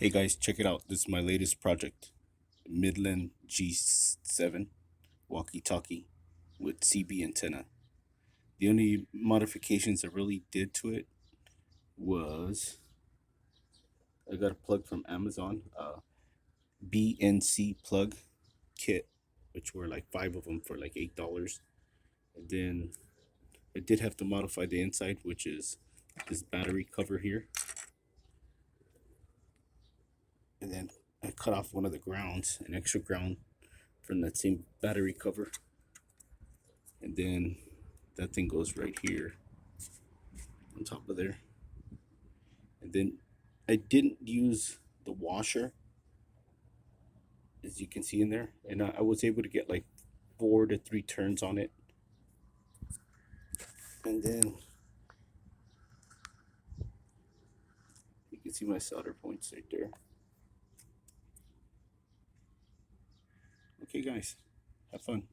Hey guys, check it out. This is my latest project. Midland G7 walkie-talkie with CB antenna. The only modifications I really did to it was I got a plug from Amazon, BNC plug kit, which were like 5 of them for like $8. And then I did have to modify the inside, which is this battery cover here. And then I cut off one of the grounds, an extra ground from that same battery cover. And then that thing goes right here on top of there. And then I didn't use the washer, as you can see in there, and I was able to get like 4 to 3 turns on it. And then you can see my solder points right there. Okay guys, have fun.